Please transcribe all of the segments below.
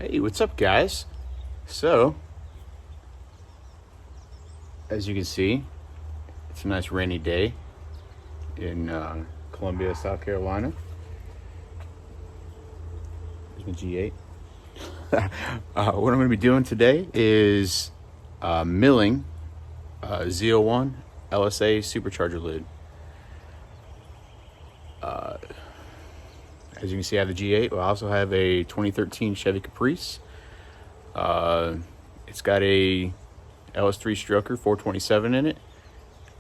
Hey, what's up, guys? So, as you can see, it's a nice rainy day in Columbia, South Carolina. There's my G8. What I'm going to be doing today is milling ZL1 LSA supercharger lid. As you can see, I have the G8. I also have a 2013 Chevy Caprice. It's got a LS3 stroker 427 in it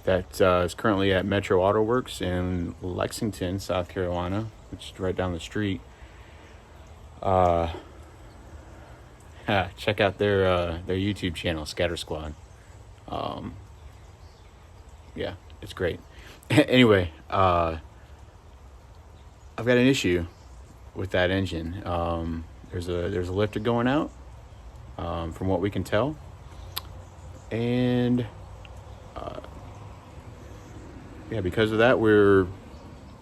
that is currently at Metro Auto Works in Lexington, South Carolina, which is right down the street. Check out their YouTube channel, Scatter Squad. Yeah, it's great. Anyway, I've got an issue with that engine. There's a lifter going out, from what we can tell, and yeah, because of that, we're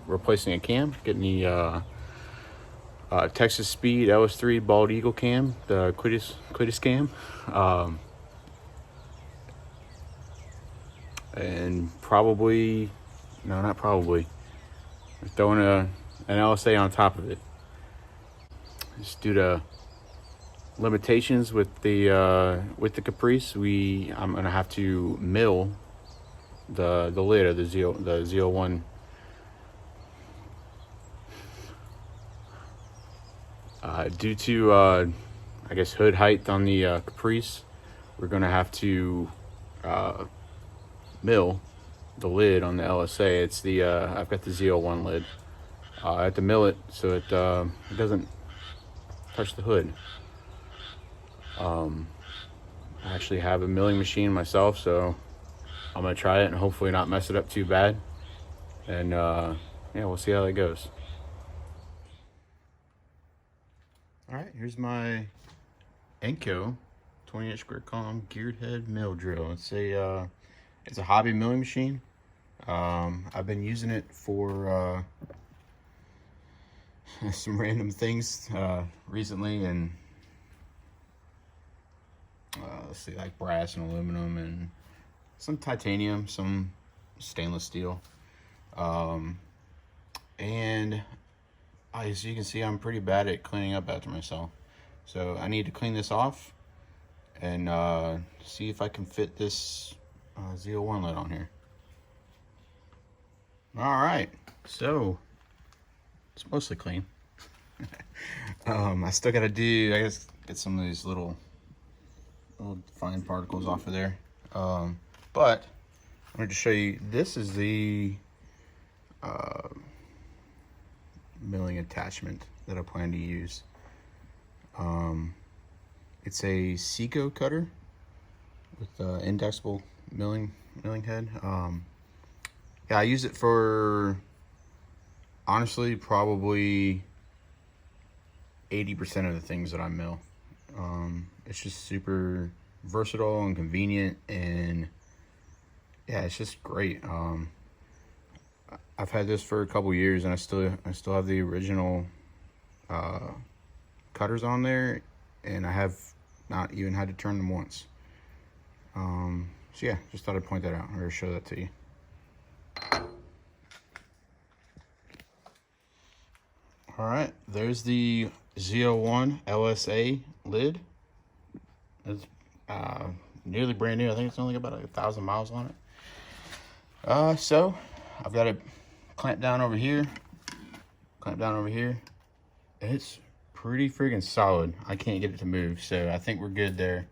replacing a cam, getting the Texas Speed LS3 Bald Eagle cam, the Quidditch cam, and probably, no, not probably, throwing an LSA on top of it. Just due to limitations with the Caprice, I'm gonna have to mill the lid of the ZL1. Due to I guess hood height on the Caprice, we're gonna have to mill the lid on the LSA. It's the I've got the ZL1 lid. I have to mill it so it doesn't touch the hood. I actually have a milling machine myself, so I'm gonna try it and hopefully not mess it up too bad. And yeah, we'll see how that goes. All right, here's my Enco 20-inch square column geared head mill drill. It's a hobby milling machine. I've been using it for some random things recently, and let's see, like brass and aluminum and some titanium, some stainless steel, and as you can see, I'm pretty bad at cleaning up after myself, so I need to clean this off and see if I can fit this ZL1 lid on here. All right, so it's mostly clean. I still gotta do, I guess, get some of these little fine particles off of there. But I'm going to show you, this is the milling attachment that I plan to use. It's a Seco cutter with indexable milling head. Yeah, I use it for, honestly, probably 80% of the things that I mill. It's just super versatile and convenient, and yeah, it's just great. I've had this for a couple years, and I still have the original cutters on there, and I have not even had to turn them once. So yeah, just thought I'd point that out or show that to you. All right, there's the ZL1 LSA lid. It's nearly brand new. I think it's only got about 1,000 miles on it. So I've got it clamped down over here. It's pretty freaking solid. I can't get it to move, so I think we're good there.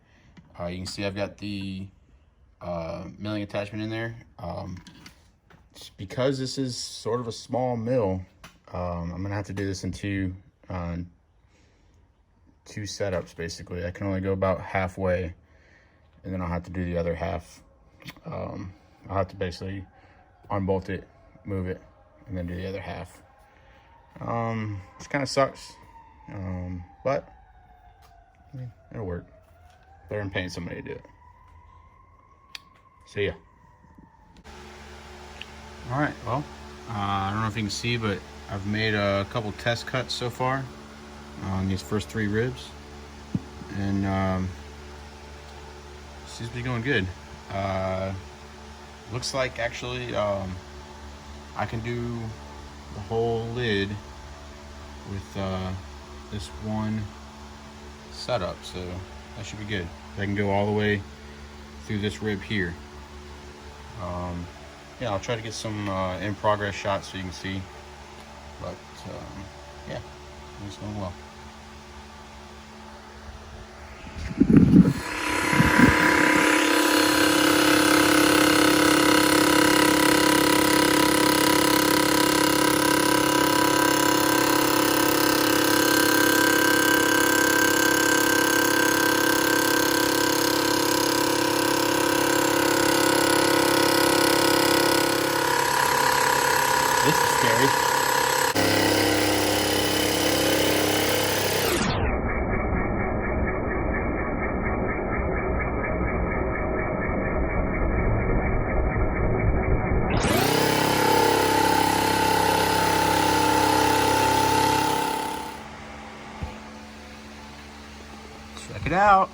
You can see I've got the milling attachment in there. Because this is sort of a small mill, I'm gonna have to do this in two setups, basically. I can only go about halfway, and then I'll have to do the other half. I'll have to basically unbolt it, move it, and then do the other half. Which kind of sucks, but I mean, it'll work. Better than paying somebody to do it. See ya. All right, well, I don't know if you can see, but I've made a couple test cuts so far on these first 3 ribs. and seems to be going good. Looks like actually I can do the whole lid with this one setup, so that should be good. I can go all the way through this rib here. Yeah, I'll try to get some in progress shots so you can see, but yeah, it's going well. This is scary. Check it out.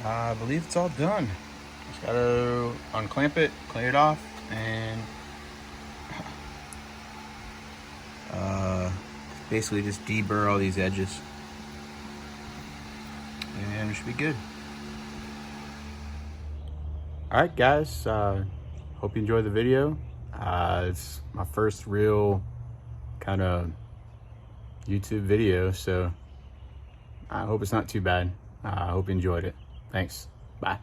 I believe it's all done. Just gotta unclamp it, clean it off, and basically just deburr all these edges, and it should be good. All right, guys, hope you enjoyed the video. It's my first real kind of YouTube video, so I hope it's not too bad. I hope you enjoyed it. Thanks. Bye.